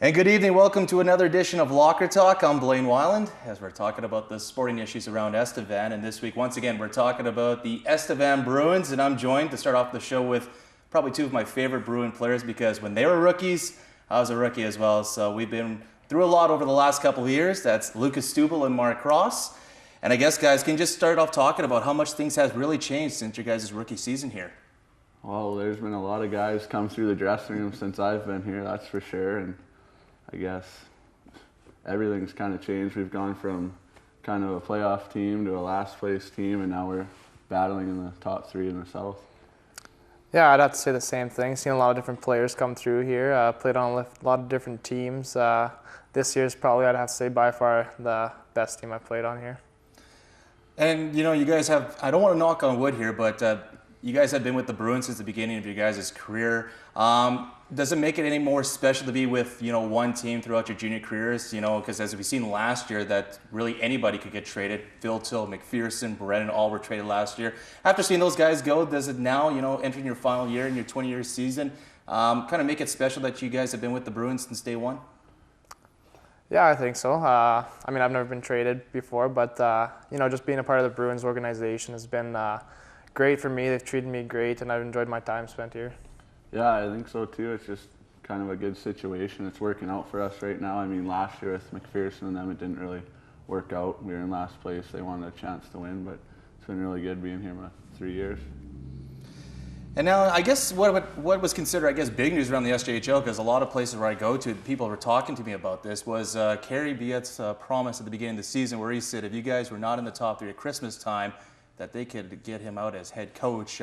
And good evening. Welcome to another edition of Locker Talk. I'm Blaine Weyland, as we're talking about the sporting issues around Estevan. And this week, once again, we're talking about the Estevan Bruins. And I'm joined to start off the show with probably two of my favorite Bruin players, because when they were rookies, I was a rookie as well. So we've been through a lot over the last couple of years. That's Lucas Stubel and Mark Cross. And I guess, guys, can you just start off talking about how much things have really changed since your guys' rookie season here? Well, there's been a lot of guys come through the dressing room since I've been here, that's for sure. And I guess everything's kind of changed. We've gone from kind of a playoff team to a last place team, and now we're battling in the top three in the South. Yeah, I'd have to say the same thing. Seen a lot of different players come through here, played on a lot of different teams. This year's probably, I'd have to say, by far the best team I've played on here. And, you know, you guys have, I don't want to knock on wood here, but you guys have been with the Bruins since the beginning of your guys' career. Does it make it any more special to be with, you know, one team throughout your junior careers? You know, because as we've seen last year, that really anybody could get traded. Phil Till, McPherson, Brennan, all were traded last year. After seeing those guys go, does it now, you know, entering your final year in your 20-year season, kind of make it special that you guys have been with the Bruins since day one? Yeah, I think so. I mean, I've never been traded before, but, you know, just being a part of the Bruins organization has been great for me. They've treated me great, and I've enjoyed my time spent here. Yeah, I think so too. It's just kind of a good situation. It's working out for us right now. I mean, last year with McPherson and them, it didn't really work out. We were in last place. They wanted a chance to win, but it's been really good being here for 3 years. And now, I guess what was considered, I guess, big news around the SJHL, because a lot of places where I go to, people were talking to me about this, was Kerry Biet's promise at the beginning of the season, where he said if you guys were not in the top three at Christmas time, that they could get him out as head coach.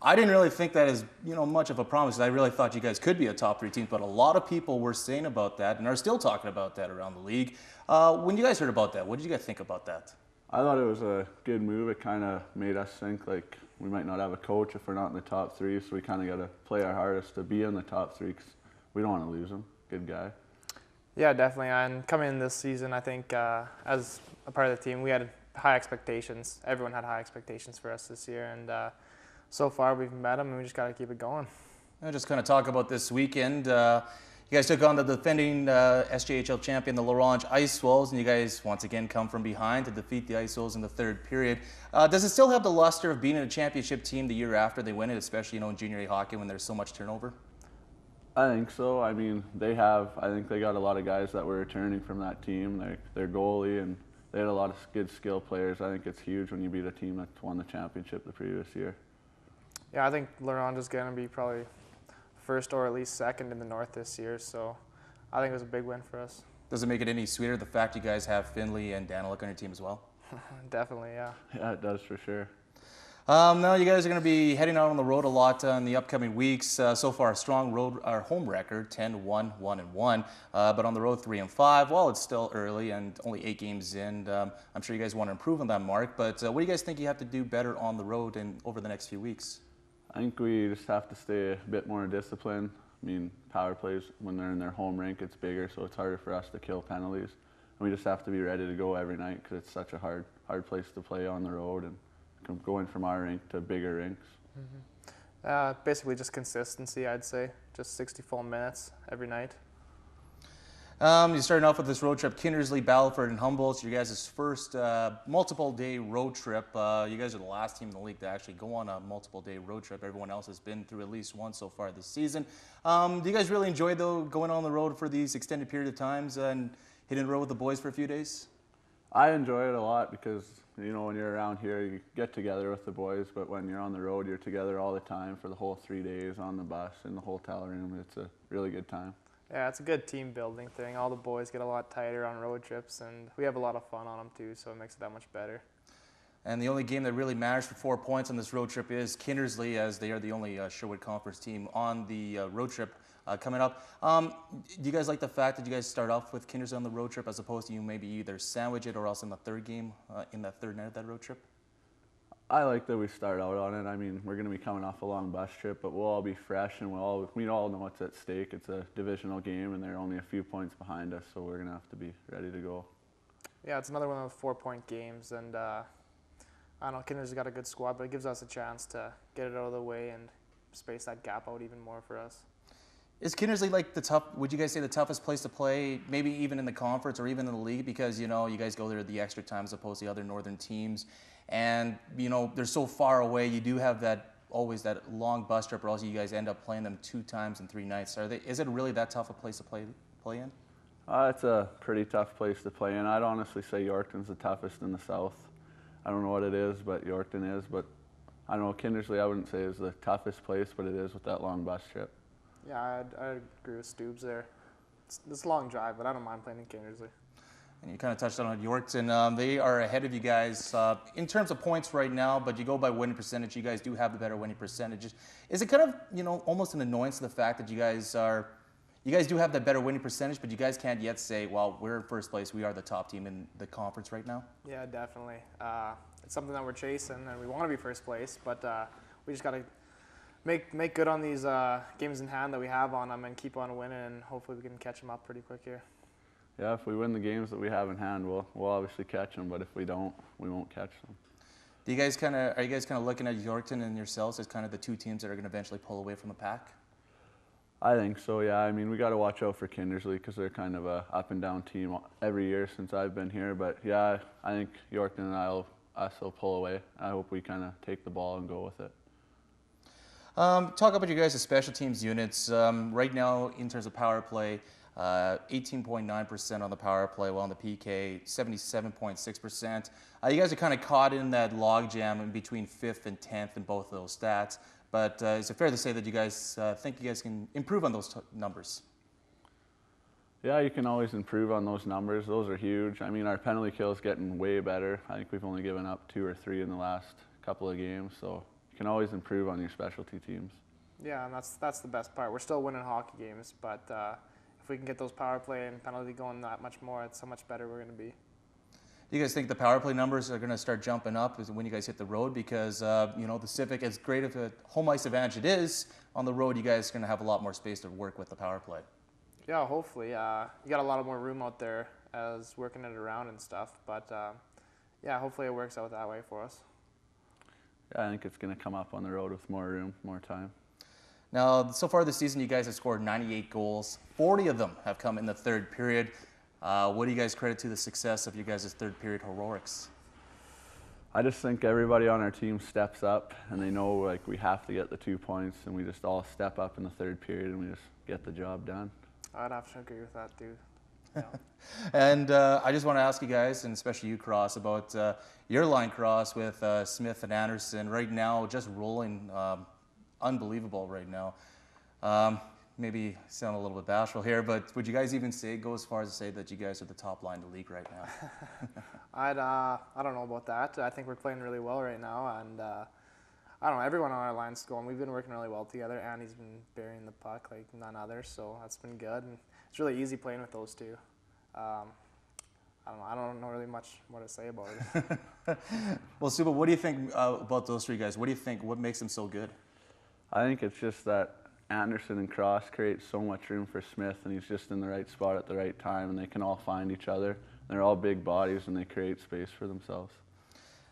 I didn't really think that as, you know, much of a promise. I really thought you guys could be a top three team, but a lot of people were saying about that and are still talking about that around the league. When you guys heard about that, what did you guys think about that? I thought it was a good move. It kind of made us think like we might not have a coach if we're not in the top three, so we kind of got to play our hardest to be in the top three because we don't want to lose him. Good guy. Yeah, definitely. And coming in this season, I think as a part of the team, we had high expectations. Everyone had high expectations for us this year, and so far we've met them, and we just got to keep it going. I'll just kind of talk about this weekend. You guys took on the defending SJHL champion, the Laurent Ice Wolves, and you guys once again come from behind to defeat the Ice Wolves in the third period. Does it still have the luster of being in a championship team the year after they win it, especially, you know, in junior A hockey when there's so much turnover? I think so. I mean, I think they got a lot of guys that were returning from that team. Their goalie, and they had a lot of good skill players. I think it's huge when you beat a team that won the championship the previous year. Yeah, I think Laurent is going to be probably first or at least second in the North this year, so I think it was a big win for us. Does it make it any sweeter, the fact you guys have Finley and Daniluk on your team as well? Definitely, yeah. Yeah, it does for sure. Now you guys are going to be heading out on the road a lot in the upcoming weeks. So far, a strong home record, 10-1, 1-1, but on the road 3-5. Well, it's still early and only 8 games in. I'm sure you guys want to improve on that mark, but what do you guys think you have to do better on the road and over the next few weeks? I think we just have to stay a bit more disciplined. I mean, power plays, when they're in their home rink, it's bigger, so it's harder for us to kill penalties. And we just have to be ready to go every night because it's such a hard place to play on the road and going from our rink to bigger rinks. Mm-hmm. Basically just consistency, I'd say. Just 60 full minutes every night. You're starting off with this road trip, Kindersley, Battleford, and Humboldt. Your guys' first multiple-day road trip. You guys are the last team in the league to actually go on a multiple-day road trip. Everyone else has been through at least one so far this season. Do you guys really enjoy, though, going on the road for these extended period of times and hitting the road with the boys for a few days? I enjoy it a lot because, you know, when you're around here, you get together with the boys, but when you're on the road, you're together all the time for the whole 3 days on the bus, in the hotel room. It's a really good time. Yeah, it's a good team building thing. All the boys get a lot tighter on road trips, and we have a lot of fun on them too, so it makes it that much better. And the only game that really matters for 4 points on this road trip is Kindersley, as they are the only Sherwood Conference team on the road trip coming up. Do you guys like the fact that you guys start off with Kindersley on the road trip as opposed to you maybe either sandwich it or else in the third game, in that third night of that road trip? I like that we start out on it. I mean, we're going to be coming off a long bus trip, but we'll all be fresh and we all know what's at stake. It's a divisional game and they're only a few points behind us, so we're going to have to be ready to go. Yeah, it's another one of those 4-point games, and I don't know, Kinder's got a good squad, but it gives us a chance to get it out of the way and space that gap out even more for us. Is Kindersley like would you guys say the toughest place to play, maybe even in the conference or even in the league? Because, you guys go there the extra time as opposed to the other northern teams. And, they're so far away. You do have always that long bus trip, or else you guys end up playing them 2 times in 3 nights. Is it really that tough a place to play in? It's a pretty tough place to play in. I'd honestly say Yorkton's the toughest in the south. I don't know what it is, but Yorkton is. But I don't know, Kindersley I wouldn't say is the toughest place, but it is with that long bus trip. Yeah, I'd agree with Stubes there. It's a long drive, but I don't mind playing in Kindersley. And you kind of touched on Yorkton. They are ahead of you guys in terms of points right now, but you go by winning percentage. You guys do have the better winning percentages. Is it kind of, almost an annoyance to the fact that you guys do have that better winning percentage, but you guys can't yet say, well, we're in first place. We are the top team in the conference right now? Yeah, definitely. It's something that we're chasing, and we want to be first place, but we just got to make good on these games in hand that we have on them and keep on winning, and hopefully we can catch them up pretty quick here. Yeah, if we win the games that we have in hand, we'll obviously catch them, but if we don't, we won't catch them. Are you guys kind of looking at Yorkton and yourselves as kind of the 2 teams that are going to eventually pull away from the pack? I think so, yeah. I mean, we got to watch out for Kindersley because they're kind of a up and down team every year since I've been here. But yeah, I think Yorkton and us will pull away. I hope we kind of take the ball and go with it. Talk about you guys' special teams units. Right now, in terms of power play, 18.9% on the power play, while on the PK, 77.6%. You guys are kind of caught in that logjam in between 5th and 10th in both of those stats. But is it fair to say that you guys think you guys can improve on those numbers? Yeah, you can always improve on those numbers. Those are huge. I mean, our penalty kill is getting way better. I think we've only given up 2 or 3 in the last couple of games. So you can always improve on your specialty teams. Yeah, and that's the best part. We're still winning hockey games, but if we can get those power play and penalty going that much more, it's how much better we're going to be. Do you guys think the power play numbers are going to start jumping up when you guys hit the road? Because, the Civic, as great of a home ice advantage it is, on the road you guys are going to have a lot more space to work with the power play. Yeah, hopefully. You got a lot more room out there as working it around and stuff. But, yeah, hopefully it works out that way for us. Yeah, I think it's going to come up on the road with more room, more time. Now, so far this season, you guys have scored 98 goals. 40 of them have come in the third period. What do you guys credit to the success of you guys' third period heroics? I just think everybody on our team steps up, and they know like we have to get the 2 points, and we just all step up in the third period, and we just get the job done. I'd have to agree with that, dude. Yeah. And I just want to ask you guys, and especially you, Cross, about your line cross with Smith and Anderson. Right now, just rolling, unbelievable right now. Maybe sound a little bit bashful here, but would you guys even go as far as to say that you guys are the top line in the league right now? I don't know about that. I think we're playing really well right now, and I don't know. Everyone on our line's going. We've been working really well together. Andy's been burying the puck like none other, so that's been good. And it's really easy playing with those 2. I don't know really much more to say about it. Well, Stubel, what do you think about those 3 guys? What do you think? What makes them so good? I think it's just that Anderson and Cross create so much room for Smith, and he's just in the right spot at the right time, and they can all find each other. They're all big bodies, and they create space for themselves.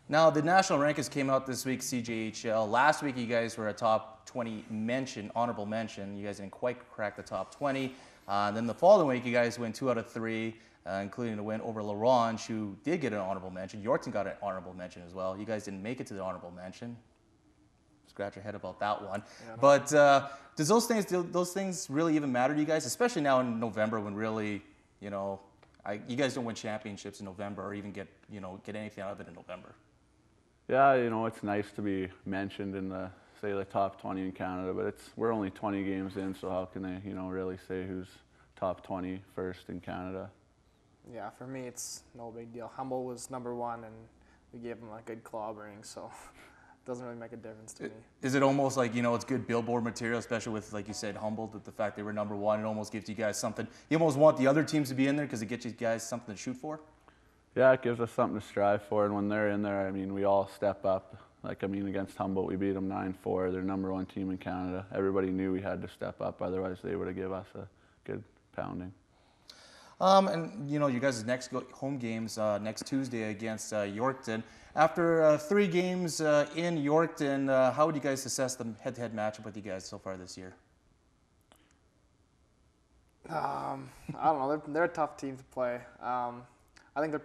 Now, the national rankings came out this week, CJHL. Last week, you guys were a top 20 mention, honorable mention. You guys didn't quite crack the top 20. Then the following week, you guys win 2 out of 3, including a win over LaRange, who did get an honorable mention. Yorkton got an honorable mention as well. You guys didn't make it to the honorable mention. Scratch your head about that one. Yeah, but does those things really even matter to you guys, especially now in November when really, you guys don't win championships in November or even get anything out of it in November? Yeah, it's nice to be mentioned in the top 20 in Canada, but we're only 20 games in, so how can they, really say who's top 20 first in Canada? Yeah, for me, it's no big deal. Humboldt was number 1, and we gave them a good clobbering, so it doesn't really make a difference to me. Is it almost like, it's good billboard material, especially with, like you said, Humboldt, that the fact they were number 1, it almost gives you guys something. You almost want the other teams to be in there because it gets you guys something to shoot for? Yeah, it gives us something to strive for, and when they're in there, we all step up. Against Humboldt, we beat them 9-4. They're number 1 team in Canada. Everybody knew we had to step up, otherwise they would have given us a good pounding. And you guys' next home games next Tuesday against Yorkton. After 3 games in Yorkton, how would you guys assess the head-to-head matchup with you guys so far this year? I don't know. They're a tough team to play. I think they're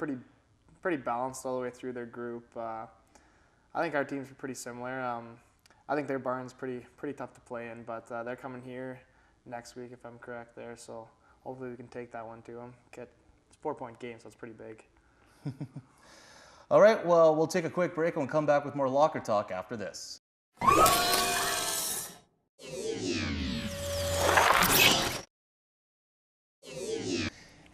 pretty balanced all the way through their group. I think our teams are pretty similar. I think their barn's pretty tough to play in, but they're coming here next week if I'm correct there. So hopefully we can take that one to them. It's a 4-point game, so it's pretty big. All right, well, we'll take a quick break and we'll come back with more locker talk after this.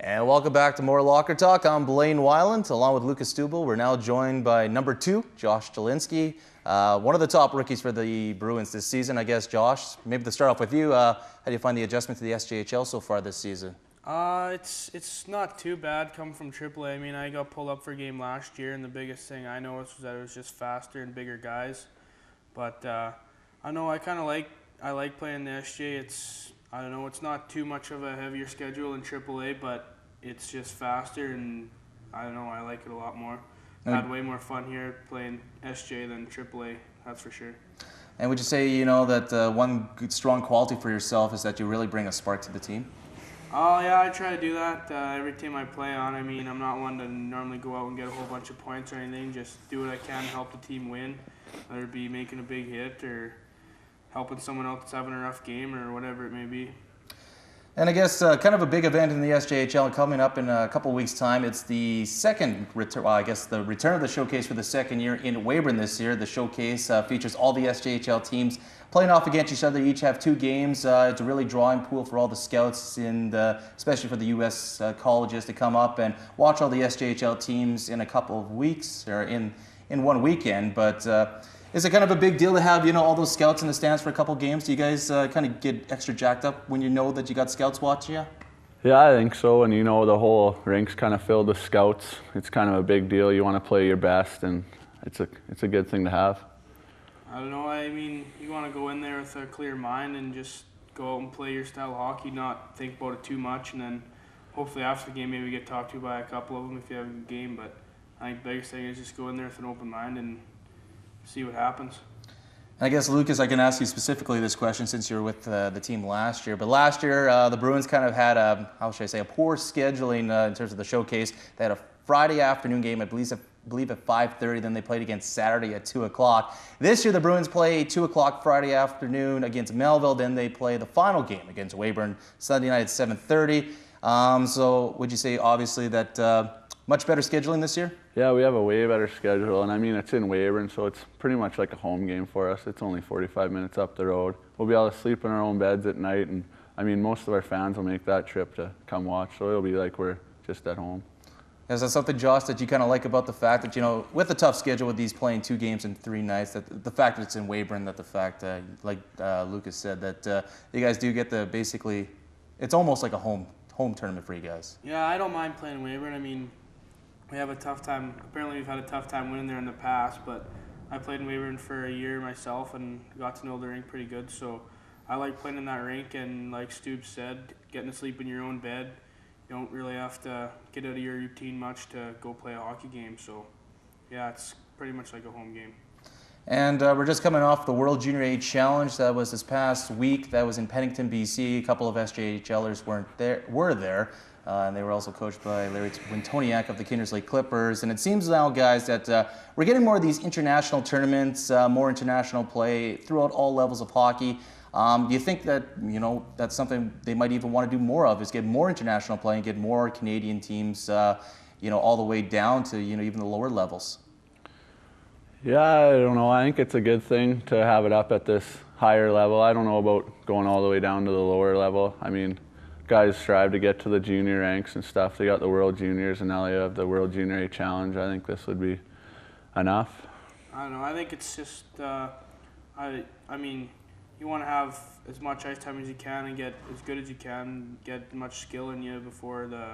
And welcome back to more Locker Talk. I'm Blaine Weyland, along with Lucas Stubel. We're now joined by number 2, Josh Jelinski, one of the top rookies for the Bruins this season. I guess, Josh, maybe to start off with you, how do you find the adjustment to the SJHL so far this season? It's not too bad coming from AAA. I mean, I got pulled up for a game last year, and the biggest thing I noticed was that it was just faster and bigger guys. But I know I like playing the SJ. I don't know, it's not too much of a heavier schedule in AAA, but it's just faster, and I don't know, I like it a lot more. I had way more fun here playing SJ than AAA, that's for sure. And would you say, that one good, strong quality for yourself is that you really bring a spark to the team? Oh, yeah, I try to do that every team I play on. I mean, I'm not one to normally go out and get a whole bunch of points or anything. Just do what I can to help the team win, whether it be making a big hit or helping someone else that's having a rough game or whatever it may be. And I guess kind of a big event in the SJHL coming up in a couple weeks' time. It's the second return, the return of the showcase for the second year in Weyburn this year. The showcase features all the SJHL teams playing off against each other. Each have 2 games. It's a really drawing pool for all the scouts, and especially for the U.S. colleges to come up and watch all the SJHL teams in a couple of weeks, or in one weekend. But is it kind of a big deal to have, all those scouts in the stands for a couple games? Do you guys kind of get extra jacked up when you know that you got scouts watching you? Yeah, I think so. And the whole rink's kind of filled with scouts. It's kind of a big deal. You want to play your best, and it's a good thing to have. I don't know, I mean, you want to go in there with a clear mind and just go out and play your style of hockey, not think about it too much, and then hopefully after the game maybe get talked to by a couple of them if you have a good game. But I think the biggest thing is just go in there with an open mind and see what happens. And I guess, Lucas, I can ask you specifically this question since you were with the team last year. But last year, the Bruins kind of had a poor scheduling in terms of the showcase. They had a Friday afternoon game, I believe at 5:30. Then they played against Saturday at 2 o'clock. This year, the Bruins play 2 o'clock Friday afternoon against Melville. Then they play the final game against Weyburn Sunday night at 7:30. So would you say, obviously, that much better scheduling this year? Yeah, we have a way better schedule, and I mean, it's in Weyburn, so it's pretty much like a home game for us. It's only 45 minutes up the road. We'll be able to sleep in our own beds at night, and I mean, most of our fans will make that trip to come watch, so it'll be like we're just at home. Is that something, Josh, that you kind of like about the fact that, with a tough schedule with these playing 2 games in 3 nights, that the fact that it's in Weyburn, that the fact, like Lucas said, that you guys do get basically, it's almost like a home tournament for you guys? Yeah, I don't mind playing Weyburn. I mean, we have a tough time. Apparently we've had a tough time winning there in the past, but I played in Weyburn for a year myself and got to know the rink pretty good. So I like playing in that rink, and like Stube said, getting to sleep in your own bed. You don't really have to get out of your routine much to go play a hockey game. So yeah, it's pretty much like a home game. And we're just coming off the World Junior A Challenge that was this past week. That was in Pennington, BC. A couple of SJHLers were there. And they were also coached by Larry Wintoniak of the Kindersley Clippers. And it seems now, guys, that we're getting more of these international tournaments, more international play throughout all levels of hockey. Do you think that, that's something they might even want to do more of, is get more international play and get more Canadian teams, all the way down to, even the lower levels? Yeah, I don't know. I think it's a good thing to have it up at this higher level. I don't know about going all the way down to the lower level. I mean, guys strive to get to the junior ranks and stuff. They got the World Juniors, and now they have the World Junior A Challenge. I think this would be enough. I don't know. I think it's just, I mean, you want to have as much ice time as you can and get as good as you can, get much skill in you before the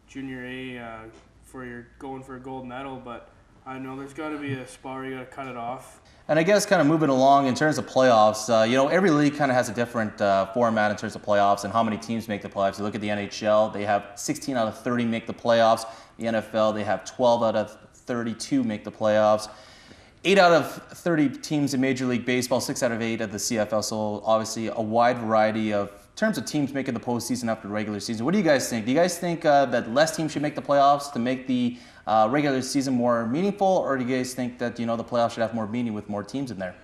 Junior A for your going for a gold medal. But I know there's got to be a spot where you got to cut it off. And I guess kind of moving along in terms of playoffs, every league kind of has a different format in terms of playoffs and how many teams make the playoffs. You look at the NHL, they have 16 out of 30 make the playoffs. The NFL, they have 12 out of 32 make the playoffs. 8 out of 30 teams in Major League Baseball, 6 out of 8 of the CFL. So obviously a wide variety of terms of teams making the postseason after the regular season, what do you guys think? Do you guys think that less teams should make the playoffs to make the regular season more meaningful, or do you guys think that the playoffs should have more meaning with more teams in there?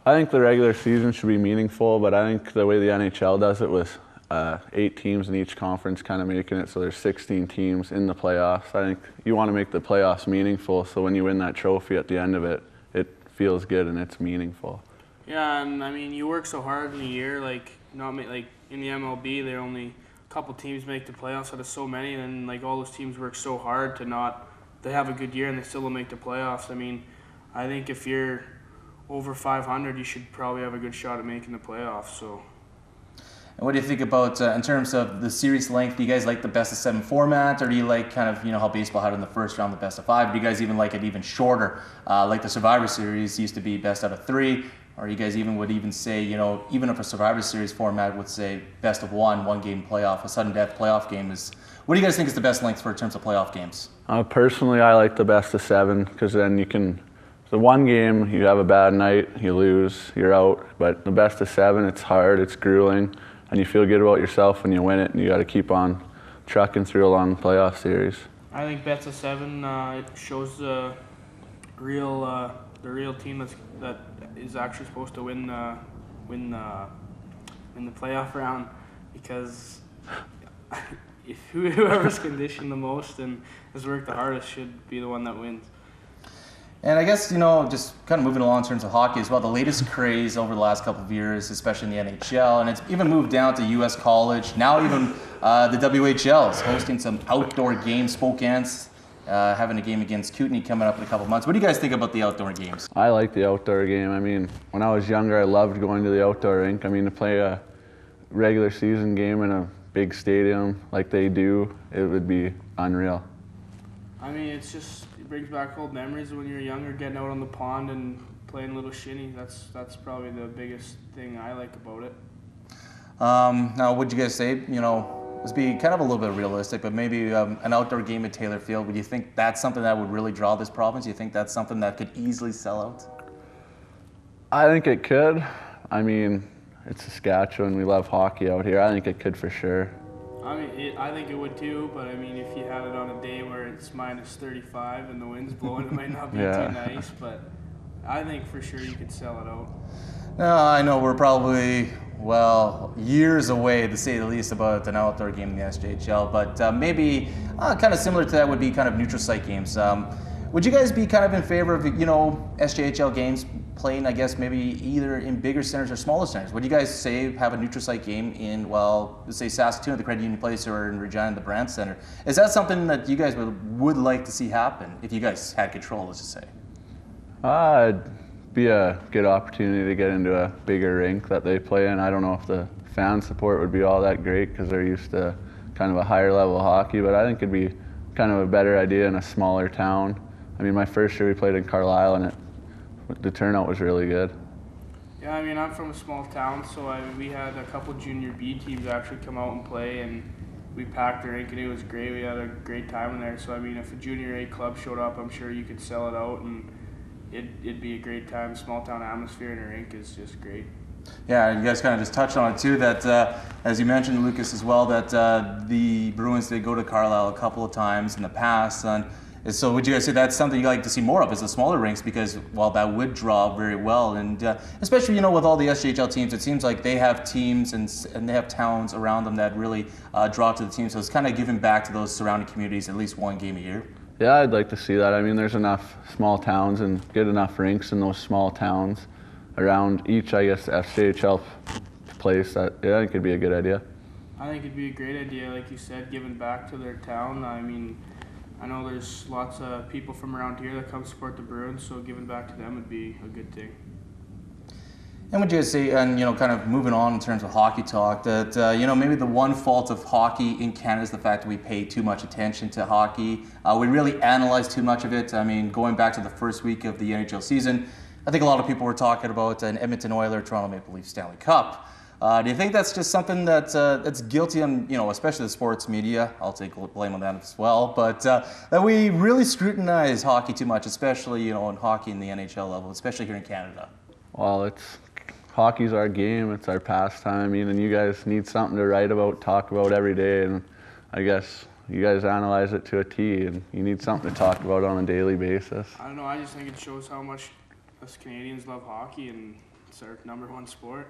I think the regular season should be meaningful, but I think the way the NHL does it with 8 teams in each conference kind of making it so there's 16 teams in the playoffs. I think you want to make the playoffs meaningful, so when you win that trophy at the end of it, it feels good and it's meaningful. Yeah, and I mean, you work so hard in a year, like in the MLB, there are only a couple teams make the playoffs out of so many, and like all those teams work so hard they have a good year and they still don't make the playoffs. I mean, I think if you're over 500, you should probably have a good shot at making the playoffs. So. And what do you think about in terms of the series length? Do you guys like the best of 7 format, or do you like kind of how baseball had in the first round the best of 5? Do you guys even like it even shorter, like the Survivor Series used to be best out of 3? Or you guys would even say, even if a Survivor Series format would say best of 1 game playoff, a sudden death playoff game is. What do you guys think is the best length for in terms of playoff games? Personally, I like the best of 7 because then you can. The 1 game, you have a bad night, you lose, you're out. But the best of 7, it's hard, it's grueling, and you feel good about yourself when you win it, and you got to keep on trucking through a long playoff series. I think best of 7 it shows the real team that is actually supposed to win the playoff round, because if whoever's conditioned the most and has worked the hardest should be the one that wins. And I guess, just kind of moving along in terms of hockey as well, the latest craze over the last couple of years, especially in the NHL, and it's even moved down to U.S. college. Now even the WHL is hosting some outdoor games. Spokane's having a game against Kootenay coming up in a couple of months. What do you guys think about the outdoor games? I like the outdoor game. I mean, when I was younger, I loved going to the outdoor rink. I mean, to play a regular season game in a big stadium like they do, it would be unreal. I mean, it brings back old memories of when you were younger, getting out on the pond and playing little shinny. That's probably the biggest thing I like about it. Now, would you guys say, let's be kind of a little bit realistic, but maybe an outdoor game at Taylor Field, would you think that's something that would really draw this province? Do you think that's something that could easily sell out? I think it could. I mean, it's Saskatchewan. We love hockey out here. I think it could for sure. I mean, I think it would too, but I mean, if you had it on a day where it's minus 35 and the wind's blowing, it might not be too nice, but I think for sure you could sell it out. I know we're probably, years away, to say the least, about an outdoor game in the SJHL, but maybe kind of similar to that would be kind of neutral site games. Would you guys be kind of in favor of, SJHL games playing, I guess, maybe either in bigger centers or smaller centers? Would you guys say have a neutral site game in, let's say Saskatoon at the Credit Union Place or in Regina at the Brand Center? Is that something that you guys would like to see happen if you guys had control, let's just say? It'd be a good opportunity to get into a bigger rink that they play in. I don't know if the fan support would be all that great because they're used to kind of a higher level hockey, but I think it'd be kind of a better idea in a smaller town. I mean, my first year we played in Carlisle, and the turnout was really good. Yeah, I mean, I'm from a small town, so we had a couple junior B teams actually come out and play, and we packed the rink, and it was great. We had a great time in there. So, I mean, if a junior A club showed up, I'm sure you could sell it out, and it'd be a great time. Small town atmosphere in a rink is just great. Yeah, you guys kind of just touched on it too, that as you mentioned, Lucas, as well, that the Bruins did go to Carlisle a couple of times in the past. And so would you guys say that's something you'd like to see more of, is the smaller rinks, because, that would draw very well. And especially, with all the SJHL teams, it seems like they have teams and they have towns around them that really draw to the team. So it's kind of giving back to those surrounding communities at least 1 game a year. Yeah, I'd like to see that. I mean, there's enough small towns and good enough rinks in those small towns around each, I guess, SJHL place that, I think it'd be a good idea. I think it'd be a great idea, like you said, giving back to their town. I mean, I know there's lots of people from around here that come support the Bruins, so giving back to them would be a good thing. And would you say, and kind of moving on in terms of hockey talk, that maybe the one fault of hockey in Canada is the fact that we pay too much attention to hockey. We really analyze too much of it. I mean, going back to the first week of the NHL season, I think a lot of people were talking about an Edmonton Oilers, Toronto Maple Leafs Stanley Cup. Do you think that's just something that's guilty on, especially the sports media? I'll take blame on that as well. But that we really scrutinize hockey too much, especially, in hockey in the NHL level, especially here in Canada. Well, hockey's our game. It's our pastime. I mean, and you guys need something to write about, talk about every day, and I guess you guys analyze it to a T, and you need something to talk about on a daily basis. I don't know. I just think it shows how much us Canadians love hockey, and it's our #1 sport.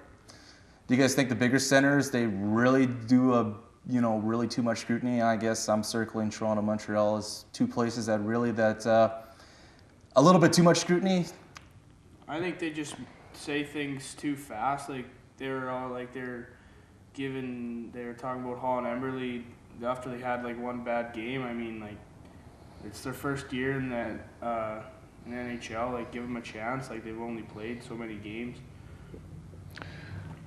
Do you guys think the bigger centers, they really do really too much scrutiny? I guess I'm circling Toronto, Montreal as two places that really a little bit too much scrutiny. I think they just say things too fast. Like they were talking about Hall and Emberley after they had like one bad game. I mean, like it's their first year in the NHL. Like give them a chance. Like they've only played so many games.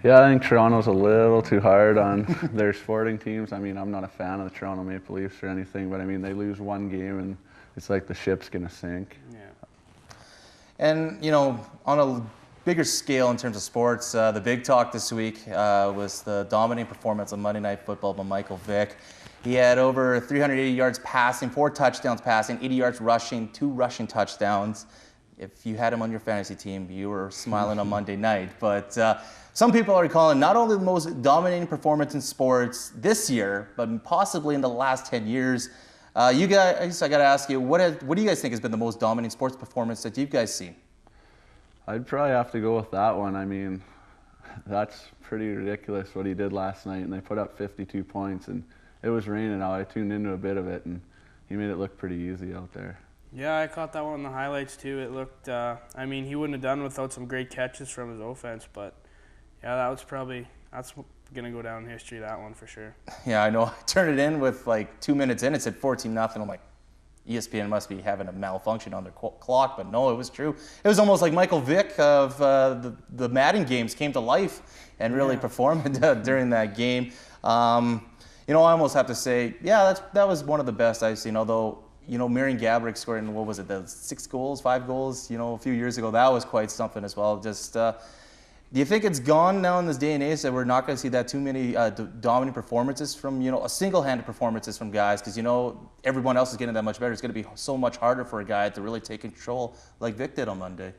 Yeah, I think Toronto's a little too hard on their sporting teams. I mean, I'm not a fan of the Toronto Maple Leafs or anything, but I mean, they lose one game and it's like the ship's gonna sink. Yeah. And on a bigger scale in terms of sports, the big talk this week was the dominating performance on Monday Night Football by Michael Vick. He had over 380 yards passing, 4 touchdowns passing, 80 yards rushing, 2 rushing touchdowns. If you had him on your fantasy team, you were smiling on Monday night. But some people are calling not only the most dominating performance in sports this year, but possibly in the last 10 years. You guys, I got to ask you, what do you guys think has been the most dominating sports performance that you guys seen? I'd probably have to go with that one. I mean, that's pretty ridiculous what he did last night, and they put up 52 points, and it was raining out. I tuned into a bit of it, and he made it look pretty easy out there. Yeah, I caught that one in the highlights too. It looked, he wouldn't have done without some great catches from his offense, but yeah, that's going to go down in history, that one for sure. Yeah, I know. I turned it in with like 2 minutes in, it said 14-0. I'm like, ESPN must be having a malfunction on their clock, but no, it was true. It was almost like Michael Vick of the Madden games came to life and really performed during that game. I almost have to say, yeah, that was one of the best I've seen, although Marian Gaborik scored in, 5 goals, a few years ago. That was quite something as well. Just, do you think it's gone now in this day and age that we're not going to see that too many dominant performances from, single-handed performances from guys? Because, everyone else is getting that much better. It's going to be so much harder for a guy to really take control like Vic did on Monday.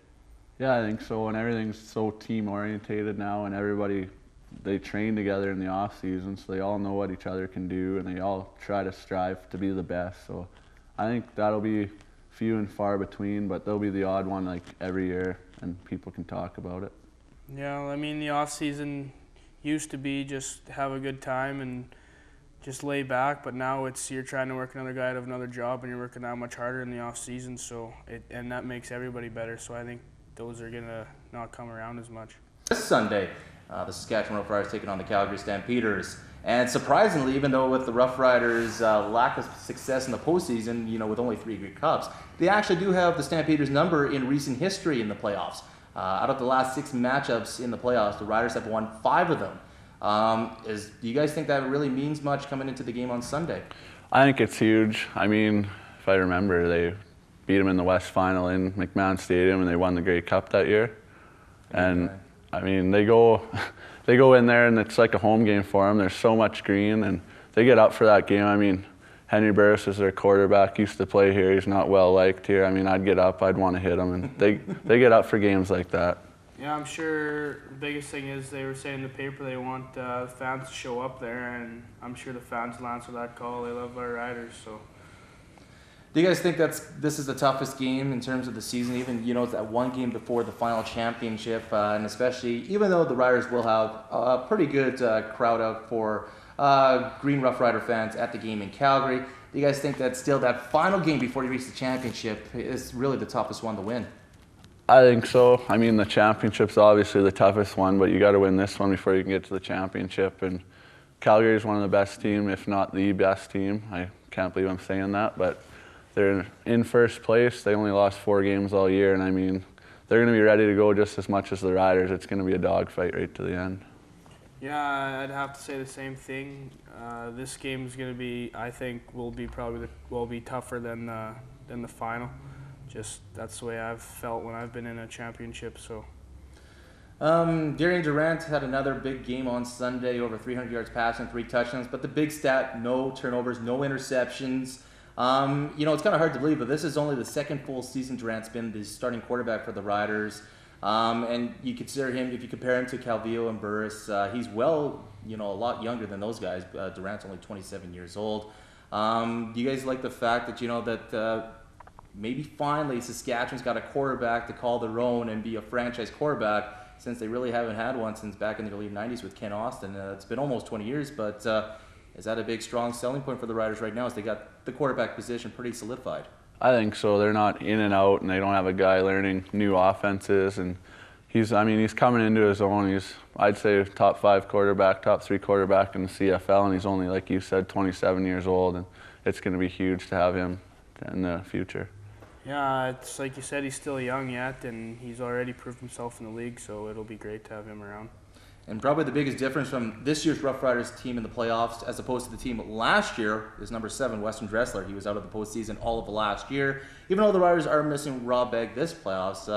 Yeah, I think so. And everything's so team-orientated now, and they train together in the off-season, so they all know what each other can do, and they all try to strive to be the best. So I think that'll be few and far between, but there'll be the odd one like every year, and people can talk about it. Yeah, I mean, the off-season used to be just have a good time and just lay back, but now you're trying to work another guy out of another job, and you're working that much harder in the off-season, and that makes everybody better. So I think those are going to not come around as much. This Sunday, the Saskatchewan Roughriders taking on the Calgary Stampeders. And surprisingly, even though with the Rough Riders' lack of success in the postseason, with only 3 Grey Cups, they actually do have the Stampeders' number in recent history in the playoffs. Out of the last 6 matchups in the playoffs, the Riders have won 5 of them. Do you guys think that really means much coming into the game on Sunday? I think it's huge. I mean, if I remember, they beat them in the West Final in McMahon Stadium, and they won the Grey Cup that year. And I mean, they go in there, and it's like a home game for them. There's so much green, and they get up for that game. I mean, Henry Burris is their quarterback, used to play here. He's not well liked here. I mean, I'd get up, I'd want to hit him, and they get up for games like that. Yeah, I'm sure the biggest thing is they were saying in the paper they want fans to show up there, and I'm sure the fans will answer that call. They love our Riders, so. Do you guys think this is the toughest game in terms of the season? Even, it's that one game before the final championship, and especially, even though the Riders will have a pretty good crowd out for Green Rough Rider fans at the game in Calgary, do you guys think that still that final game before you reach the championship is really the toughest one to win? I think so. I mean, the championship's obviously the toughest one, but you got to win this one before you can get to the championship. And Calgary is one of the best teams, if not the best team. I can't believe I'm saying that, but they're in first place. They only lost 4 games all year, and I mean, they're going to be ready to go just as much as the Riders. It's going to be a dogfight right to the end. Yeah, I'd have to say the same thing. This game is going to be, I think, will be tougher than the final. Just that's the way I've felt when I've been in a championship. So. Darian Durant had another big game on Sunday, over 300 yards passing, 3 touchdowns. But the big stat: no turnovers, no interceptions. It's kind of hard to believe, but this is only the second full season Durant's been the starting quarterback for the Riders. And you consider him, if you compare him to Calvillo and Burris, he's a lot younger than those guys. Durant's only 27 years old. Do you guys like the fact that, that maybe finally Saskatchewan's got a quarterback to call their own and be a franchise quarterback, since they really haven't had one since back in the early 90s with Ken Austin? It's been almost 20 years, but is that a big, strong selling point for the Riders right now, as they got the quarterback position pretty solidified? I think so. They're not in and out, and they don't have a guy learning new offenses. And he's coming into his own. He's, I'd say, top 5 quarterback, top 3 quarterback in the CFL, and he's only, like you said, 27 years old, and it's going to be huge to have him in the future. Yeah, it's like you said, he's still young yet, and he's already proved himself in the league, so it'll be great to have him around. And probably the biggest difference from this year's Rough Riders team in the playoffs as opposed to the team last year is number 7, Weston Dressler. He was out of the postseason all of the last year. Even though the Riders are missing Rob Begg this playoffs,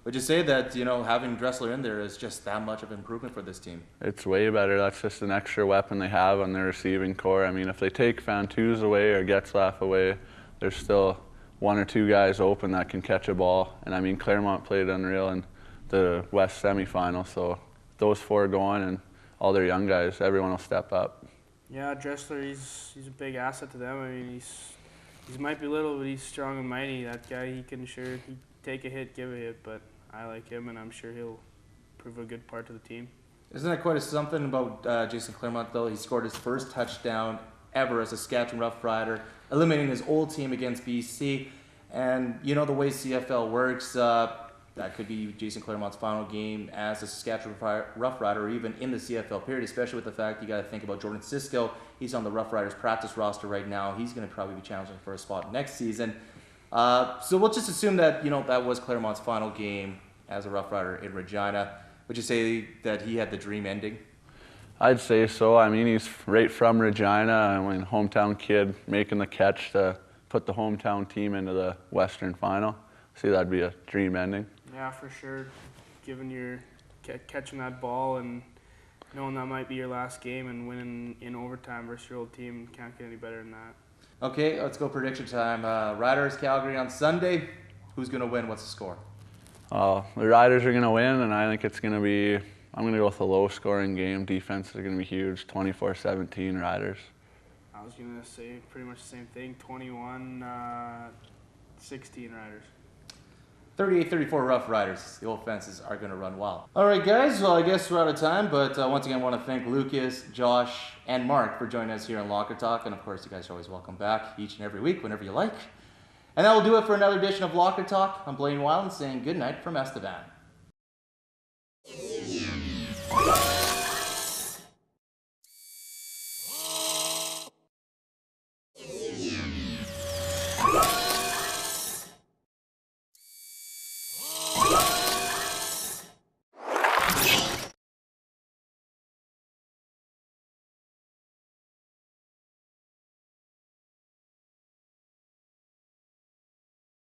would you say that, having Dressler in there is just that much of an improvement for this team? It's way better. That's just an extra weapon they have on their receiving core. I mean, if they take Fantuz away or Getzlaff away, there's still 1 or 2 guys open that can catch a ball. And I mean, Claremont played unreal in the West semifinal, so those 4 going and all their young guys, everyone will step up. Yeah, Dressler, he's a big asset to them. I mean, he might be little, but he's strong and mighty. That guy, he take a hit, give a hit, but I like him, and I'm sure he'll prove a good part to the team. Isn't that quite something about Jason Claremont, though? He scored his first touchdown ever as a Saskatchewan Rough Rider, eliminating his old team against BC. And the way CFL works, that could be Jason Claremont's final game as a Saskatchewan Rough Rider, or even in the CFL period, especially with the fact you got to think about Jordan Cisco. He's on the Rough Riders practice roster right now. He's going to probably be challenging for a spot next season. So we'll just assume that, that was Claremont's final game as a Rough Rider in Regina. Would you say that he had the dream ending? I'd say so. I mean, he's right from Regina. I mean, hometown kid making the catch to put the hometown team into the Western final. See, that'd be a dream ending. Yeah, for sure. Given your catching that ball and knowing that might be your last game and winning in overtime versus your old team, can't get any better than that. Okay, let's go prediction time. Riders, Calgary on Sunday. Who's going to win? What's the score? The Riders are going to win, and I think it's going to be, I'm going to go with a low-scoring game. Defense is going to be huge, 24-17 Riders. I was going to say pretty much the same thing, 21-16 Riders. 38-34 Rough Riders. The old fences are going to run wild. All right, guys. Well, I guess we're out of time, but once again, I want to thank Lucas, Josh, and Mark for joining us here on Locker Talk. And, of course, you guys are always welcome back each and every week whenever you like. And that will do it for another edition of Locker Talk. I'm Blaine Weyland saying good night from Estevan.